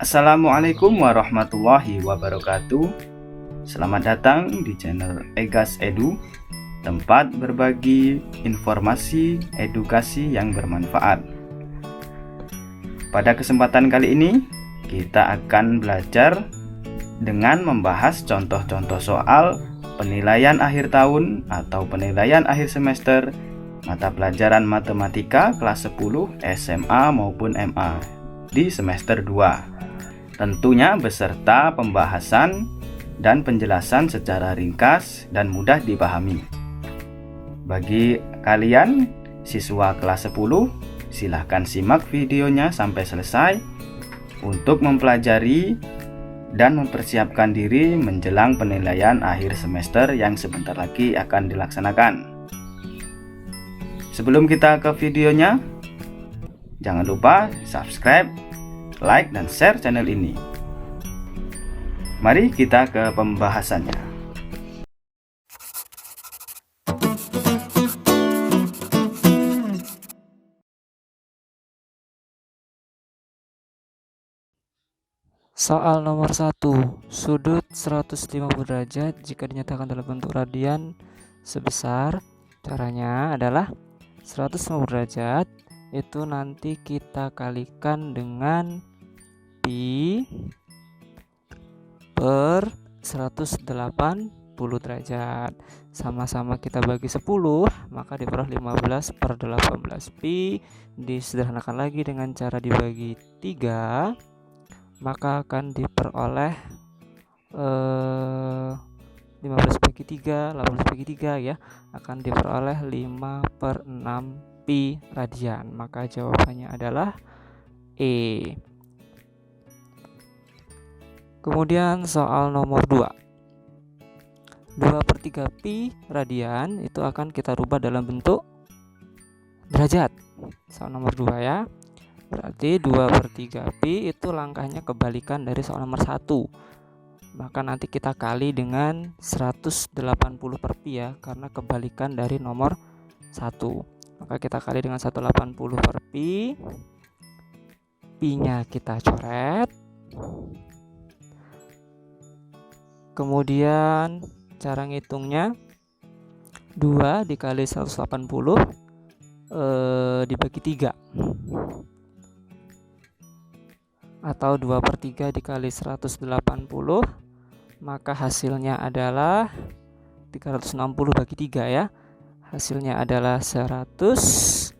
Assalamualaikum warahmatullahi wabarakatuh. Selamat datang di channel Egas Edu, tempat berbagi informasi edukasi yang bermanfaat. Pada kesempatan kali ini, kita akan belajar dengan membahas contoh-contoh soal penilaian akhir tahun atau penilaian akhir semester mata pelajaran matematika kelas 10 SMA maupun MA di semester 2. Tentunya beserta pembahasan dan penjelasan secara ringkas dan mudah dipahami. Bagi kalian siswa kelas 10, silahkan simak videonya sampai selesai untuk mempelajari dan mempersiapkan diri menjelang penilaian akhir semester yang sebentar lagi akan dilaksanakan. Sebelum kita ke videonya, jangan lupa subscribe, like, dan share channel ini. Mari kita ke pembahasannya. Soal nomor 1, sudut 150 derajat jika dinyatakan dalam bentuk radian sebesar. Caranya adalah 150 derajat itu nanti kita kalikan dengan pi per 180 derajat. Sama-sama kita bagi 10, maka diperoleh 15 per 18 pi. Disederhanakan lagi dengan cara dibagi 3, maka akan diperoleh 15 bagi 3, 18 bagi 3 ya, akan diperoleh 5 per 6 pi radian. Maka jawabannya adalah E. Kemudian soal nomor 2, 2 per 3 pi radian itu akan kita rubah dalam bentuk derajat. Soal nomor 2 ya. Berarti 2 per 3 pi itu langkahnya kebalikan dari soal nomor 1. Maka nanti kita kali dengan 180 per pi ya, karena kebalikan dari nomor 1. Maka kita kali dengan 180 per pi. Pi-nya kita coret. Kemudian cara ngitungnya 2 dikali 180 dibagi 3. Atau 2 per 3 dikali 180, maka hasilnya adalah 360 bagi 3 ya. Hasilnya adalah 120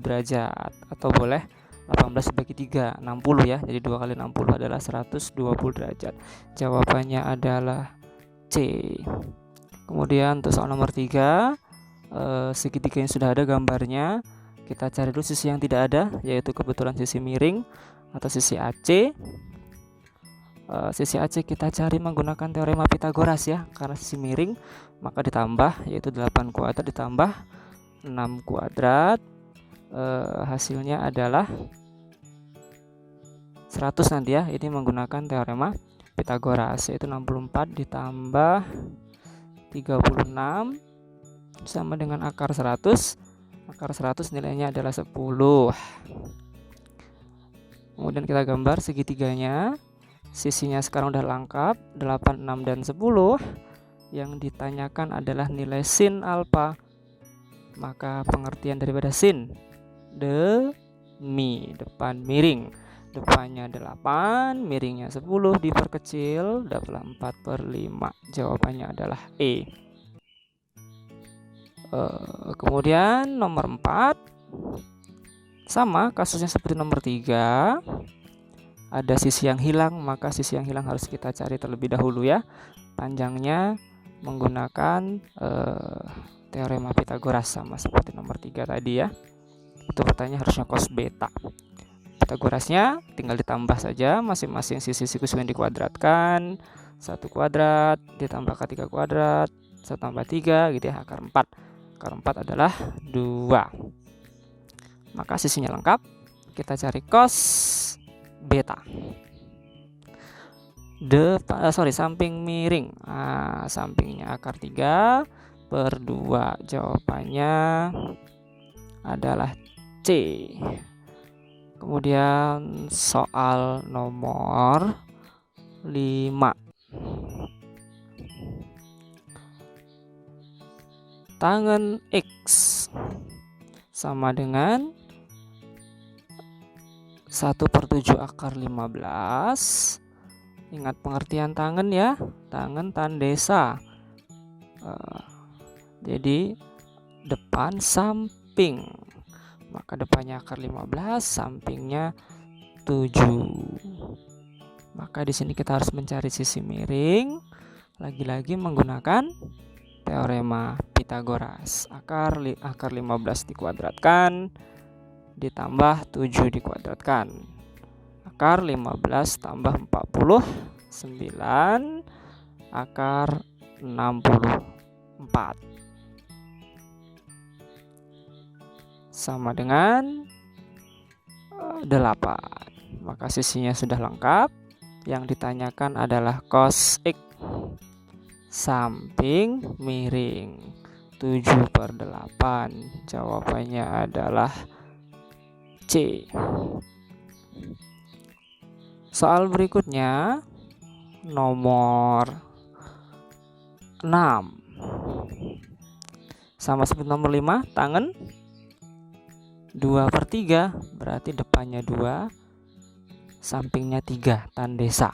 derajat, atau boleh 18 bagi 3, 60 ya. Jadi 2 kali 60 adalah 120 derajat. Jawabannya adalah C. Kemudian untuk soal nomor 3, segitiga yang sudah ada gambarnya, kita cari dulu sisi yang tidak ada, yaitu kebetulan sisi miring atau sisi AC. Sisi AC kita cari menggunakan teorema Pitagoras ya, karena sisi miring maka ditambah, yaitu 8 kuadrat ditambah 6 kuadrat. Hasilnya adalah 100 nanti ya. Ini menggunakan teorema Pitagoras, yaitu 64 ditambah 36 sama dengan akar 100. Akar 100 nilainya adalah 10. Kemudian kita gambar segitiganya. Sisinya sekarang udah lengkap, 8, 6, dan 10. Yang ditanyakan adalah nilai sin alfa. Maka pengertian daripada sin, demi, depan miring. Depannya 8, miringnya 10, diperkecil, dapatlah 4 per 5. Jawabannya adalah E. Kemudian nomor 4, sama kasusnya seperti nomor 3. Ada sisi yang hilang, maka sisi yang hilang harus kita cari terlebih dahulu ya. Panjangnya menggunakan teorema Pitagoras, sama seperti nomor 3 tadi ya. Itu pertanyaan harusnya cos beta. Pitagorasnya tinggal ditambah saja masing-masing sisi sikus yang dikuadratkan. 1 kuadrat ditambahkan 3 kuadrat, 1 tambah 3 gitu ya, akar 4. Akar 4 adalah 2. Maka sisinya lengkap. Kita cari cos beta. Samping miring. Sampingnya akar 3 per 2. Jawabannya adalah C. Kemudian soal nomor 5. Tangen X sama dengan 1/7 akar 15. Ingat pengertian tangen ya, tangen tandesa. Jadi depan samping, maka depannya akar 15, sampingnya 7. Maka di sini kita harus mencari sisi miring, lagi-lagi menggunakan teorema Pythagoras. Akar 15 dikuadratkan ditambah 7 dikuadratkan. Akar 15 tambah 40, 9 akar 64. Sama dengan 8. Maka sisinya sudah lengkap. Yang ditanyakan adalah cos X samping miring 7/8. Jawabannya adalah C. Soal berikutnya nomor 6. Sama seperti nomor 5, tangen 2/3, berarti depannya 2, sampingnya 3, tandesa.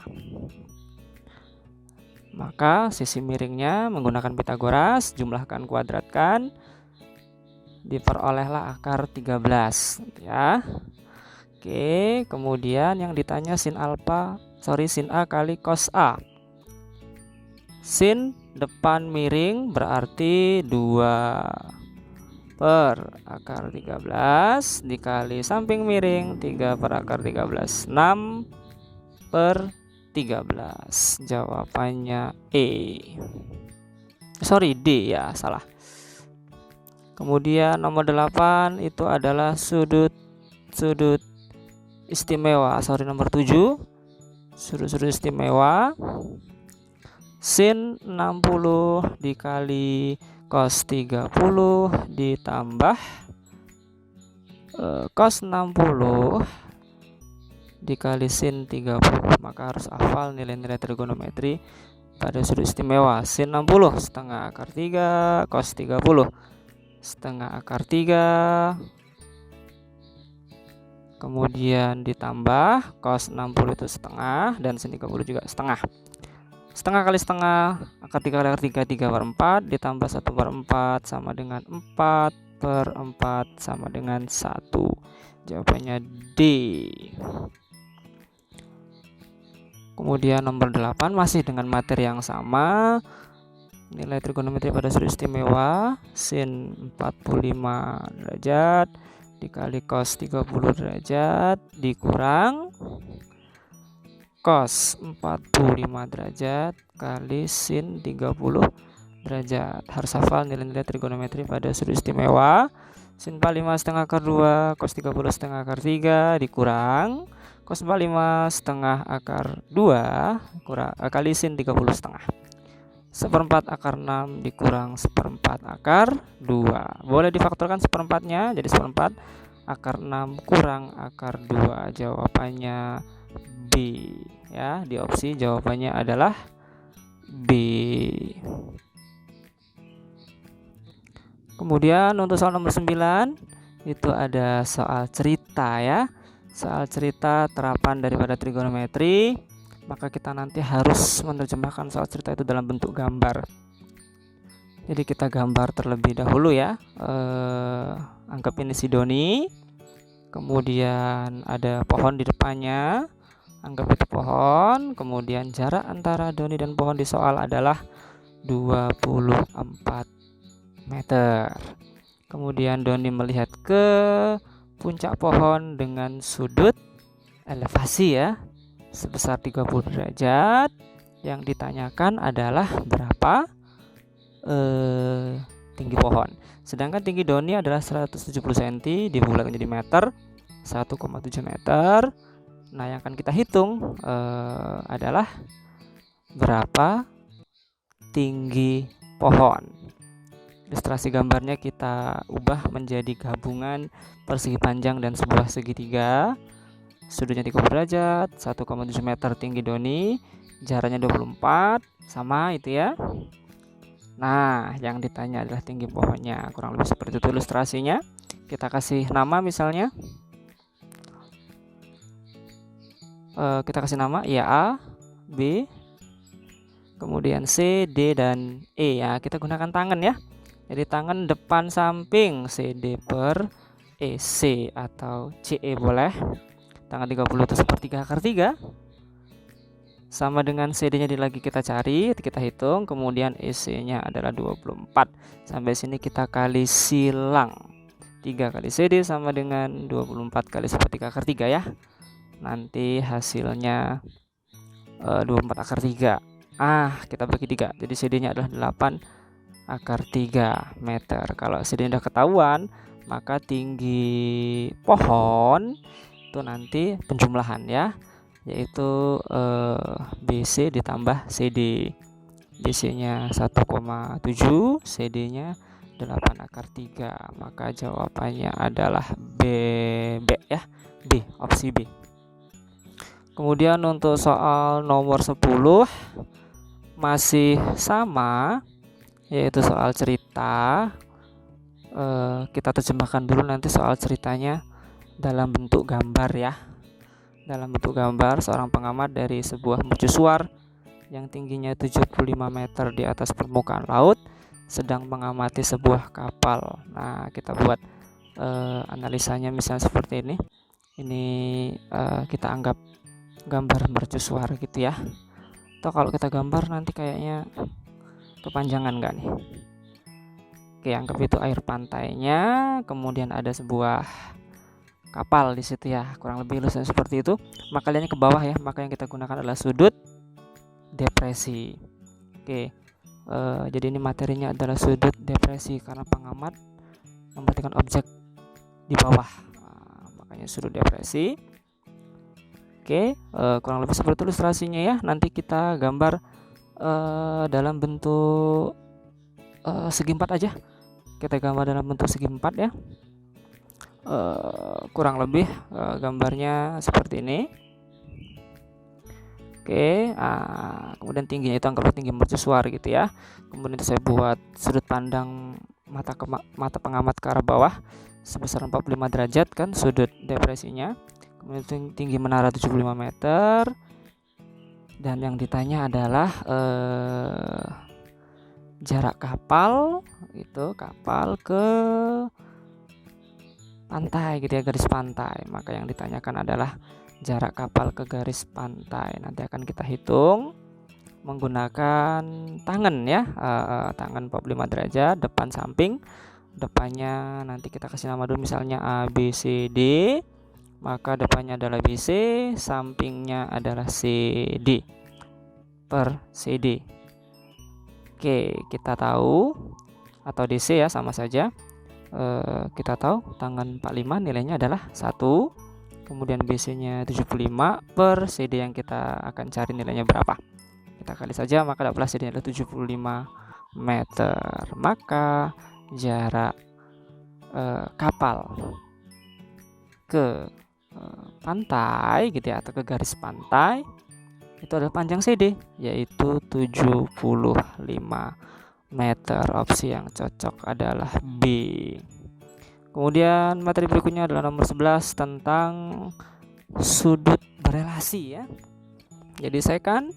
Maka sisi miringnya menggunakan Pythagoras, jumlahkan kuadratkan, diperolehlah akar 13 ya. Oke, kemudian yang ditanya sin A kali cos A. Sin depan miring berarti 2 per akar 13 dikali samping miring 3 per akar 13, 6 per 13. Jawabannya D ya, salah. Kemudian nomor 8 itu adalah sudut istimewa. Nomor 7, sudut istimewa. Sin 60 dikali cos 30 ditambah cos 60 dikali sin 30. Maka harus hafal nilai-nilai trigonometri pada sudut istimewa. Sin 60 setengah akar 3, cos 30 setengah akar 3, kemudian ditambah cos 60 itu setengah dan sin 30 juga setengah. Setengah kali setengah, akar 3 kali akar 3, 3/4 ditambah 1/4 sama dengan 4/4 sama dengan 1. Jawabannya D. Kemudian nomor 8 masih dengan materi yang sama. Nilai trigonometri pada sudut istimewa, sin 45 derajat dikali cos 30 derajat dikurang cos 45 derajat kali sin 30 derajat. Harus hafal nilai-nilai trigonometri pada sudut istimewa. Sin 45 setengah akar 2, cos 30 setengah akar 3 dikurang cos 45 setengah akar 2 kali sin 30 setengah. 1/4 akar 6 dikurang 1/4 akar 2. Boleh difaktorkan 1/4-nya jadi 1/4 akar 6 kurang akar 2. Jawabannya B ya. Di opsi jawabannya adalah B. Kemudian untuk soal nomor 9 itu ada soal cerita ya. Soal cerita terapan daripada trigonometri. Maka kita nanti harus menerjemahkan soal cerita itu dalam bentuk gambar. Jadi kita gambar terlebih dahulu ya. Anggap ini si Doni. Kemudian ada pohon di depannya. Anggap itu pohon. Kemudian jarak antara Doni dan pohon di soal adalah 24 meter. Kemudian Doni melihat ke puncak pohon dengan sudut elevasi ya sebesar 30 derajat. Yang ditanyakan adalah berapa tinggi pohon. Sedangkan tinggi Doni adalah 170 cm dibulat menjadi meter, 1,7 meter. Nah, yang akan kita hitung adalah berapa tinggi pohon. Ilustrasi gambarnya kita ubah menjadi gabungan persegi panjang dan sebuah segitiga. sudutnya 30 derajat, 1,7 meter tinggi doni, jaraknya 24, sama itu ya. Nah, yang ditanya adalah tinggi pohonnya. Kurang lebih seperti itu ilustrasinya. Kita kasih nama misalnya. Kita kasih nama ya A, B, kemudian C, D, dan E ya. Kita gunakan tangan ya. Jadi tangan depan samping CD per EC atau CE boleh. Tangan 30 itu sepertiga akar 3. Sama dengan CD-nya lagi kita cari, kita hitung, kemudian EC-nya adalah 24. Sampai sini kita kali silang. 3 kali CD sama dengan 24 kali sepertiga akar 3 ya. Nanti hasilnya 24 akar 3. Kita bagi 3. Jadi CD-nya adalah 8 akar 3 meter. Kalau CD-nya udah ketahuan, maka tinggi pohon itu nanti penjumlahan ya, yaitu BC ditambah CD. BC-nya 1,7, CD-nya 8 akar 3. Maka jawabannya adalah B ya. D, opsi B. Kemudian untuk soal nomor 10 masih sama, yaitu soal cerita. Kita terjemahkan dulu nanti soal ceritanya dalam bentuk gambar ya. Dalam bentuk gambar, seorang pengamat dari sebuah mercusuar yang tingginya 75 meter di atas permukaan laut sedang mengamati sebuah kapal. Nah, kita buat analisanya misalnya seperti ini. Ini kita anggap gambar mercusuar gitu ya. Atau kalau kita gambar nanti kayaknya kepanjangan nggak nih? Oke, anggap itu air pantainya, kemudian ada sebuah kapal di situ ya, kurang lebih ilustrasi seperti itu. Maka lihatnya ke bawah ya, maka yang kita gunakan adalah sudut depresi. Oke, jadi ini materinya adalah sudut depresi karena pengamat memperhatikan objek di bawah, makanya sudut depresi. Oke, kurang lebih seperti ilustrasinya ya. Nanti kita gambar dalam bentuk segi 4 aja. Kita gambar dalam bentuk segi 4 ya. Kurang lebih gambarnya seperti ini. Oke, kemudian tingginya itu anggaplah tinggi mercusuar gitu ya. Kemudian itu saya buat sudut pandang mata pengamat ke arah bawah sebesar 45 derajat kan sudut depresinya. Kemudian tinggi menara 75 meter. Dan yang ditanya adalah jarak kapal ke pantai gitu ya, garis pantai. Maka yang ditanyakan adalah jarak kapal ke garis pantai. Nanti akan kita hitung menggunakan tangan ya, tangan 45 derajat depan samping. Depannya nanti kita kasih nama dulu misalnya A, B, C, D. Maka depannya adalah BC, sampingnya adalah CD per CD. Oke, kita tahu, atau DC ya sama saja. Kita tahu tangan 45 nilainya adalah 1, kemudian BC-nya 75 per CD yang kita akan cari nilainya berapa. Kita kali saja, maka dapatlah CD-nya adalah 75 meter. Maka jarak kapal ke pantai gitu ya, atau ke garis pantai itu adalah panjang CD, yaitu 75 meter. Opsi yang cocok adalah B. Kemudian materi berikutnya adalah nomor 11 tentang sudut berelasi ya. Jadi saya kan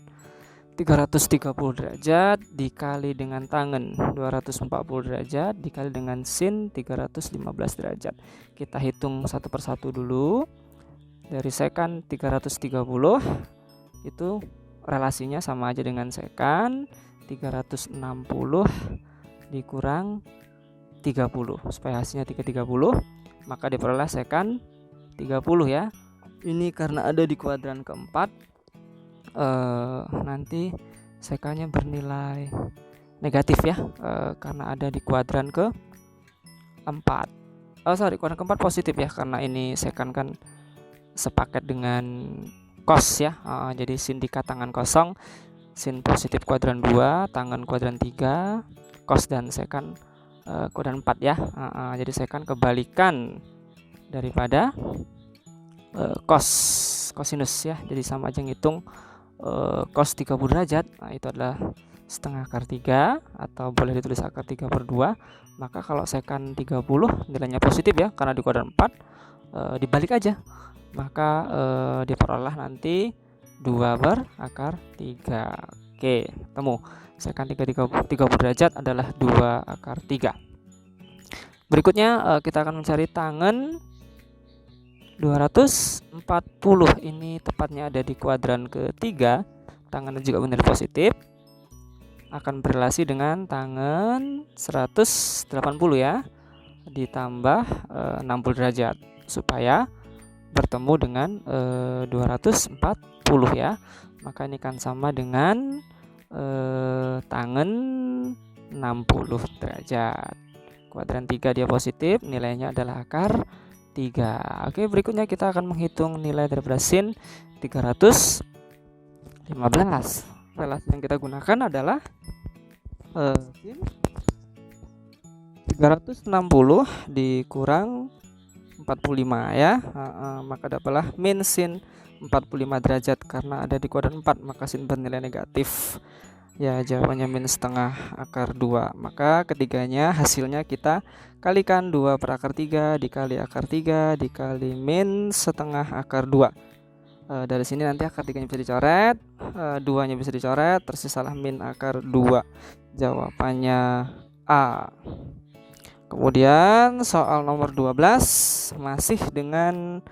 330 derajat dikali dengan tangen 240 derajat dikali dengan sin 315 derajat. Kita hitung satu persatu dulu. Dari sekan 330 itu relasinya sama aja dengan sekan 360 dikurang 30 supaya hasilnya 330, maka diperoleh sekan 30 ya. Ini karena ada di kuadran keempat, nanti sekannya bernilai negatif ya, karena ada di kuadran keempat. Kuadran keempat positif ya, karena ini sekan kan sepaket dengan cos ya. Jadi sin dikat tangan kosong, sin positif kuadran 2, tangan kuadran 3, cos dan sekan kuadran 4 ya. Jadi sekan kebalikan daripada kosinus ya. Jadi sama aja ngitung cos 30 derajat. Nah, itu adalah setengah akar 3 atau boleh ditulis akar 3/2. Maka kalau sekan 30 nilainya positif ya, karena di kuadran 4, dibalik aja. Maka diperoleh nanti 2/akar 3. Oke, ketemu. Sekan 30 derajat adalah 2/3. Berikutnya kita akan mencari tangen 240. Ini tepatnya ada di kuadran ketiga. Tangennya juga bernilai positif. Akan berrelasi dengan tangen 180 ya, ditambah 60 derajat supaya bertemu dengan 240 ya. Maka ini kan sama dengan tangen 60 derajat. Kuadran 3 dia positif, nilainya adalah akar 3. Oke, berikutnya kita akan menghitung nilai daripada sin 315. Relasi yang kita gunakan adalah sin 360 dikurang 45 ya. Maka dapatlah min sin 45 derajat. Karena ada di kuadran 4, maka sin bernilai negatif. Ya, jawabannya min setengah akar 2. Maka ketiganya hasilnya kita kalikan 2/akar 3 dikali akar 3 dikali min setengah akar 2. Dari sini nanti akar 3-nya bisa dicoret, 2-nya bisa dicoret, tersisalah min akar 2. Jawabannya A. Kemudian soal nomor 12 masih dengan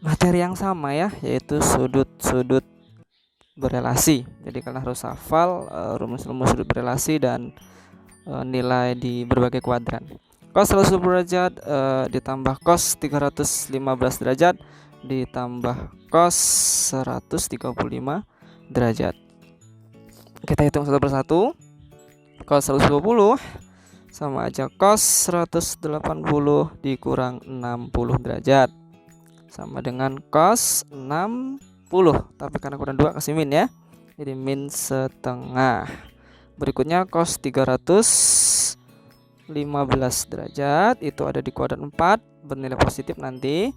materi yang sama ya, yaitu sudut-sudut berelasi. Jadi kalian harus hafal rumus-rumus sudut berelasi dan nilai di berbagai kuadran. Cos 120 derajat ditambah cos 315 derajat ditambah cos 135 derajat. Kita hitung satu persatu. Cos 120 sama aja cos 180 dikurang 60 derajat sama dengan cos 60. Tapi karena kuadran 2 kasih min ya, jadi min setengah. Berikutnya cos 315 derajat itu ada di kuadran 4, bernilai positif nanti,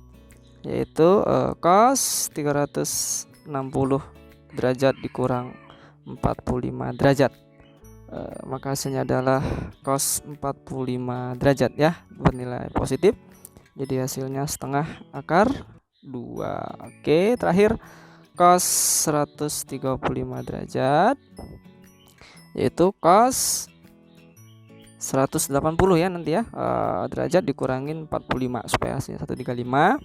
yaitu cos 360 derajat dikurang 45 derajat. Maka hasilnya adalah cos 45 derajat ya, bernilai positif. Jadi hasilnya setengah akar 2. Oke, terakhir cos 135 derajat yaitu cos 180 ya nanti ya, derajat dikurangin 45 supaya hasilnya 135.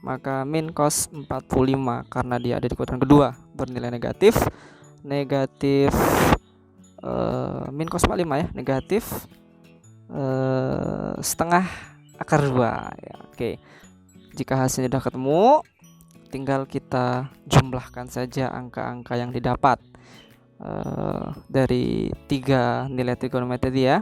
Maka min cos 45 karena dia ada di kuadran kedua bernilai negatif min cos 45 ya, negatif setengah akar 2 ya. Oke, jika hasilnya sudah ketemu, tinggal kita jumlahkan saja angka-angka yang didapat dari 3 nilai trigonometri ya.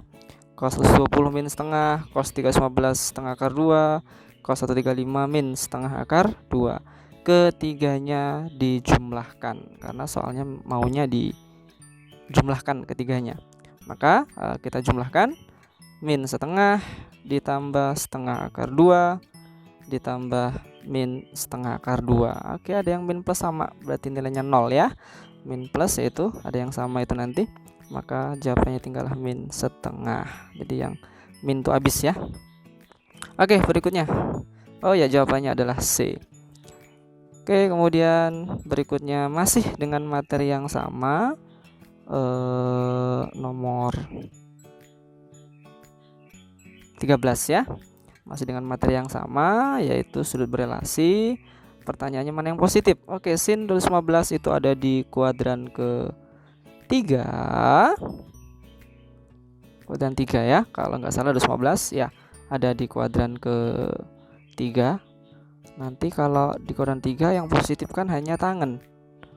Cos 120 min setengah, cos 315 setengah akar 2, cos 135 min setengah akar 2. Ketiganya dijumlahkan karena soalnya maunya dijumlahkan ketiganya. Maka kita jumlahkan min setengah ditambah setengah akar 2 ditambah min setengah akar 2. Oke, ada yang min plus sama, berarti nilainya 0 ya. Min plus yaitu ada yang sama itu nanti. Maka jawabannya tinggallah min setengah. Jadi yang min itu habis ya. Oke, berikutnya. Oh ya, jawabannya adalah C. Oke, kemudian berikutnya masih dengan materi yang sama, nomor 13 ya. Masih dengan materi yang sama, yaitu sudut berelasi. Pertanyaannya mana yang positif? Oke, sin 215 itu ada di kuadran ke-3. Kuadran 3 ya. Kalau nggak salah 215 ya, ada di kuadran ke-3. Nanti kalau di kuadran 3 yang positif kan hanya tangen.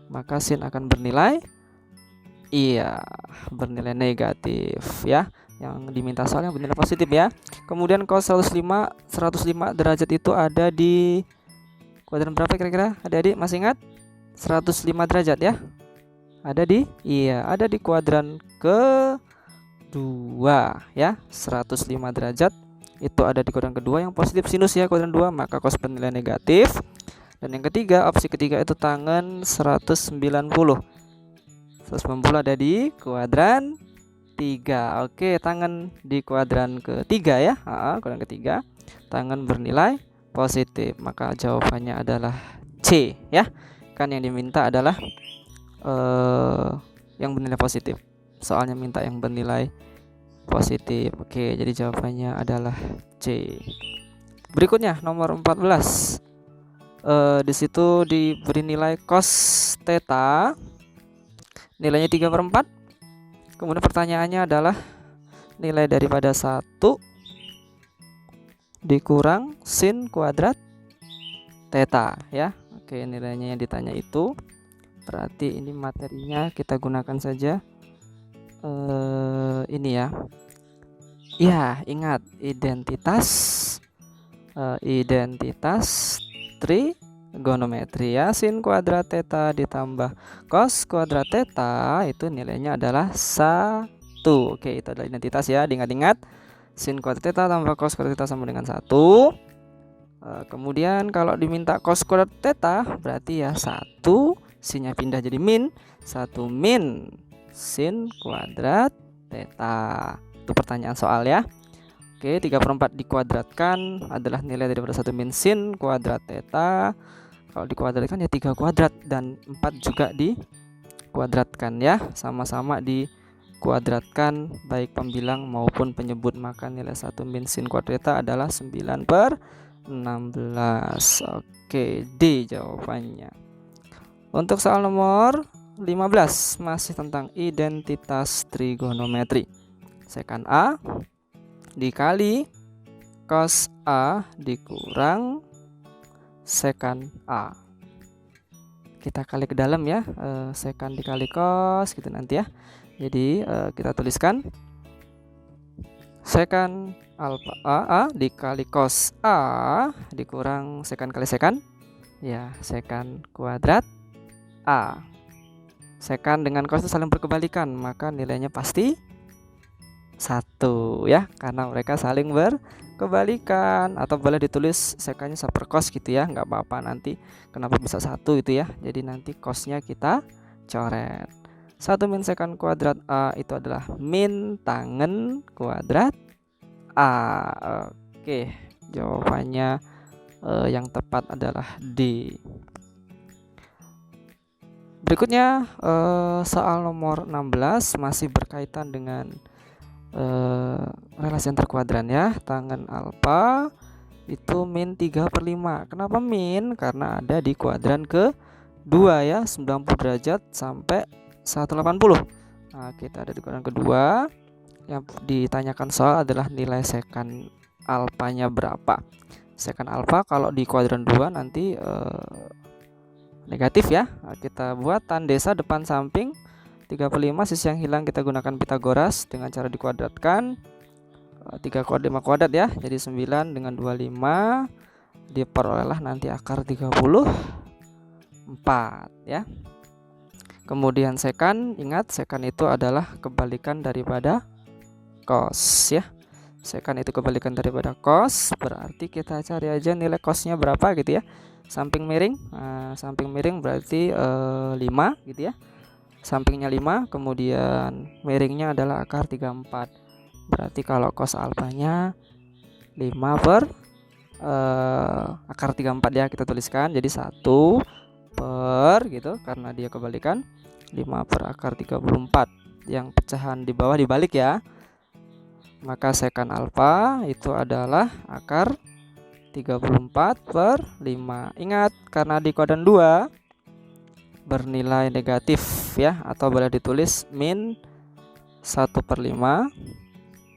Maka sin akan bernilai bernilai negatif ya. Yang diminta soal yang bernilai positif ya. Kemudian cos 105 derajat itu ada di kuadran berapa kira-kira? Adik-adik masih ingat? 105 derajat ya. Ada di kuadran ke-2 ya. 105 derajat itu ada di kuadran kedua yang positif sinus ya, kuadran 2, maka cos bernilai negatif. Dan yang ketiga, opsi ketiga itu tangen 190. 190 ada di kuadran 3. Oke, tangan di kuadran ketiga ya. Kuadran ketiga, tangan bernilai positif. Maka jawabannya adalah C ya. Kan yang diminta adalah yang bernilai positif. Soalnya minta yang bernilai positif. Oke, jadi jawabannya adalah C. Berikutnya nomor 14. Di situ diberi nilai cos theta, nilainya 3/4. Kemudian pertanyaannya adalah nilai daripada 1 dikurang sin kuadrat theta ya. Oke, nilainya yang ditanya itu. Berarti ini materinya kita gunakan saja ini ya. Ya, ingat identitas trigonometri ya. Sin kuadrat theta ditambah cos kuadrat theta itu nilainya adalah 1. Oke, itu adalah identitas ya. Diingat-ingat, sin kuadrat theta tambah cos kuadrat theta sama dengan 1. Kemudian kalau diminta cos kuadrat theta berarti ya 1 sinnya pindah jadi min, 1 min sin kuadrat theta. Itu pertanyaan soal ya. Oke, 3/4 dikuadratkan adalah nilai daripada 1 min sin kuadrat theta. Kalau dikuadratkan ya 3 kuadrat, dan 4 juga dikuadratkan ya. Sama-sama dikuadratkan baik pembilang maupun penyebut. Maka nilai 1 min sin kuadrat theta adalah 9/16. Oke, D jawabannya. Untuk soal nomor 15 masih tentang identitas trigonometri. Sekan A dikali cos A dikurang sekan A. Kita kali ke dalam ya, sekan dikali cos gitu nanti ya. Jadi kita tuliskan sekan alfa A dikali cos A dikurang sekan kali sekan ya, sekan kuadrat A. Sekan dengan cos itu saling berkebalikan, maka nilainya pasti 1 ya, karena mereka saling berkebalikan. Atau boleh ditulis sekannya sepercos gitu ya, nggak apa-apa. Nanti kenapa bisa 1 itu ya, jadi nanti cosnya kita coret. 1 min sekan kuadrat A itu adalah min tangen kuadrat A. Oke, jawabannya yang tepat adalah D. Berikutnya soal nomor 16 masih berkaitan dengan relasi antar kuadran ya. Tangen alfa itu min 3/5. Kenapa min? Karena ada di kuadran kedua ya, 90 derajat sampai 180. Nah, kita ada di kuadran kedua. Yang ditanyakan soal adalah nilai sekan alfanya berapa. Sekan alfa kalau di kuadran 2 nanti negatif ya. Nah, kita buat tandesa depan samping 3/5, sisi yang hilang kita gunakan Pitagoras dengan cara dikuadratkan. 3 kuadrat 5 kuadrat ya, jadi 9 dengan 25 diperolehlah nanti akar 34 ya. Kemudian sekan, ingat sekan itu adalah kebalikan daripada cos ya. Sekan itu kebalikan daripada cos, berarti kita cari aja nilai cosnya berapa gitu ya. Samping miring, samping miring berarti 5 gitu ya. Sampingnya 5, kemudian miringnya adalah akar 34. Berarti kalau cos alfanya 5 per akar 34 ya, kita tuliskan. Jadi 1 per gitu, karena dia kebalikan 5 per akar 34. Yang pecahan di bawah dibalik ya. Maka sekan alfa itu adalah akar 34 per 5. Ingat, karena di kuadran 2 bernilai negatif ya, atau boleh ditulis min 1/5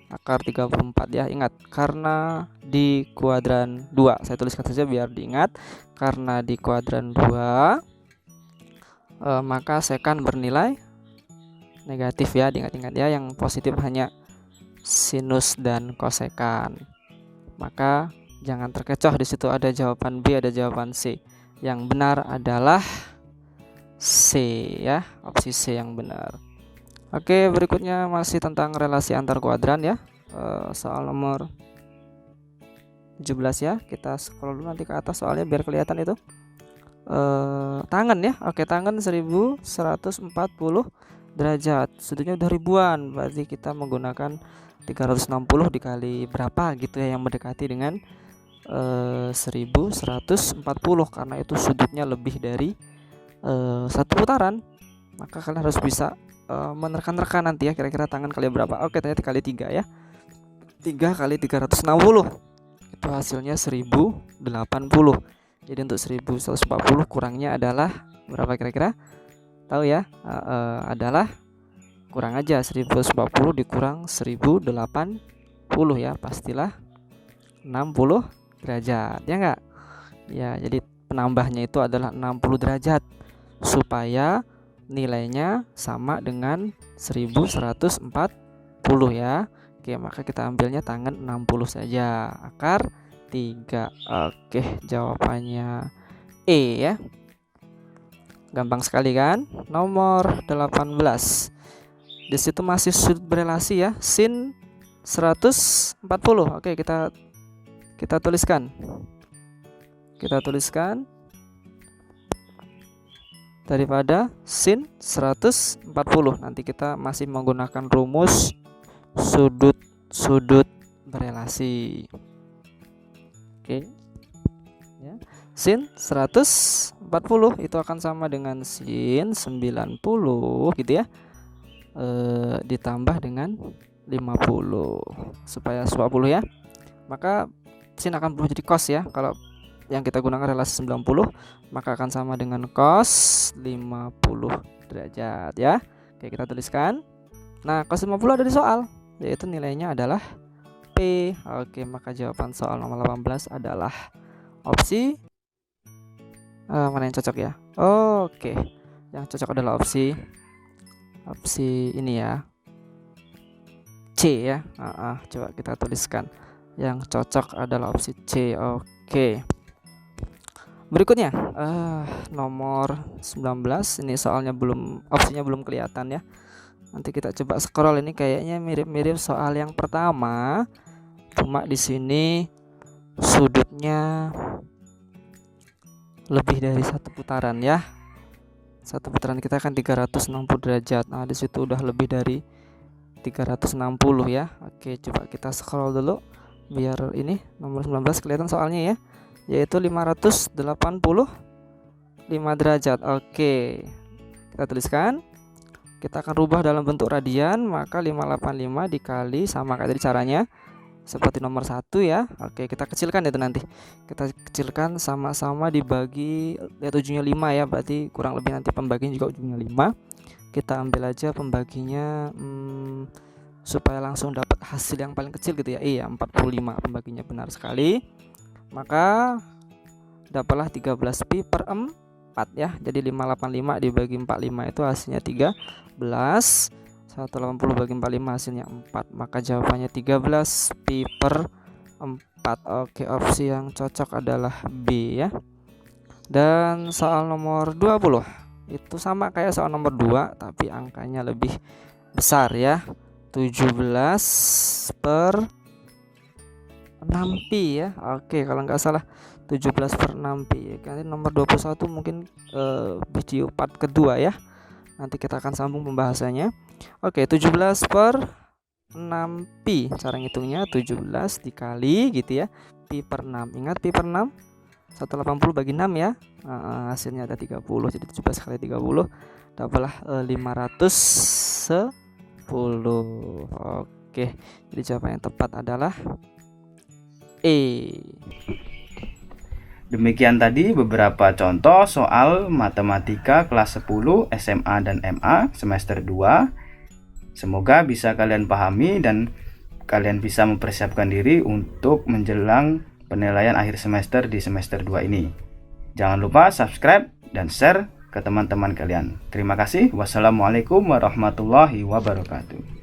akar 34 ya. Ingat, karena di kuadran 2, saya tuliskan saja biar diingat. Karena di kuadran 2 maka sekan bernilai negatif ya. Diingat-ingat ya, yang positif hanya sinus dan kosekan. Maka jangan terkecoh, di situ ada jawaban B, ada jawaban C. Yang benar adalah C ya, opsi C yang benar. Oke, berikutnya masih tentang relasi antar kuadran ya. Soal nomor 17 ya. Kita scroll dulu nanti ke atas soalnya biar kelihatan itu. tangan ya. Oke, tangan 1140 derajat. Sudutnya udah ribuan, berarti kita menggunakan 360 dikali berapa gitu ya, yang mendekati dengan 1140, karena itu sudutnya lebih dari satu putaran. Maka kalian harus bisa menerka-nerka nanti ya, kira-kira tangan kalian berapa. Oke, ternyata kali 3 ya. 3 kali 360 itu hasilnya 1080. Jadi untuk 1140 kurangnya adalah berapa kira-kira? Tahu ya? Adalah kurang aja 1140 dikurang 1080 ya, pastilah 60 derajat ya enggak? Ya, jadi penambahnya itu adalah 60 derajat supaya nilainya sama dengan 1140 ya. Oke, maka kita ambilnya tangan 60 saja, akar 3. Oke, jawabannya E ya. Gampang sekali kan? Nomor 18. Di situ masih sudut berelasi ya, sin 140. Oke, kita tuliskan. Kita tuliskan daripada sin 140. Nanti kita masih menggunakan rumus sudut berelasi. Oke. Ya. Sin 140 itu akan sama dengan sin 90 gitu ya. Ditambah dengan 50 supaya 10 ya. Maka sin akan berubah jadi cos ya. Kalau yang kita gunakan relasi 90, maka akan sama dengan cos 50 derajat ya. Oke, kita tuliskan. Nah, cos 50 ada di soal, yaitu nilainya adalah P. Oke, maka jawaban soal nomor 18 adalah opsi mana yang cocok ya? Oke, yang cocok adalah opsi ini ya, C ya. Coba kita tuliskan, yang cocok adalah opsi C. Oke, berikutnya nomor 19. Ini soalnya opsinya belum kelihatan ya. Nanti kita coba scroll, ini kayaknya mirip-mirip soal yang pertama, cuma di sini sudutnya lebih dari satu putaran ya. Satu putaran kita kan 360 derajat. Nah, di situ udah lebih dari 360 ya. Oke, coba kita scroll dulu biar ini nomor 19 kelihatan soalnya ya, yaitu 585 derajat. Oke, kita tuliskan. Kita akan rubah dalam bentuk radian, maka 585 dikali sama kayak tadi caranya, seperti nomor 1 ya. Oke, kita kecilkan itu nanti. Kita kecilkan sama-sama dibagi, lihat ujungnya 5 ya, berarti kurang lebih nanti pembagian juga ujungnya 5. Kita ambil aja pembaginya supaya langsung dapat hasil yang paling kecil gitu ya. Iya, 45 pembaginya, benar sekali. Maka dapatlah 13 pi per 4 ya. Jadi 585 dibagi 45 itu hasilnya 13. 180 bagi 45 hasilnya 4. Maka jawabannya 13 pi per 4. Oke, opsi yang cocok adalah B ya. Dan soal nomor 20 itu sama kayak soal nomor 2, tapi angkanya lebih besar ya. 17 per 6 pi ya. Oke, kalau nggak salah 17 per 6 pi. Nanti nomor 21 mungkin video part kedua ya. Nanti kita akan sambung pembahasannya. Oke, 17 per 6 pi. Cara ngitungnya 17 dikali gitu ya, pi per 6. Ingat pi per 6 180 bagi 6 ya. Hasilnya ada 30. Jadi 17 kali 30 dapatlah 510. Oke, jadi jawaban yang tepat adalah E. Demikian tadi beberapa contoh soal matematika kelas 10 SMA dan MA semester 2. Semoga bisa kalian pahami dan kalian bisa mempersiapkan diri untuk menjelang penilaian akhir semester di semester 2 ini. Jangan lupa subscribe dan share ke teman-teman kalian. Terima kasih. Wassalamualaikum warahmatullahi wabarakatuh.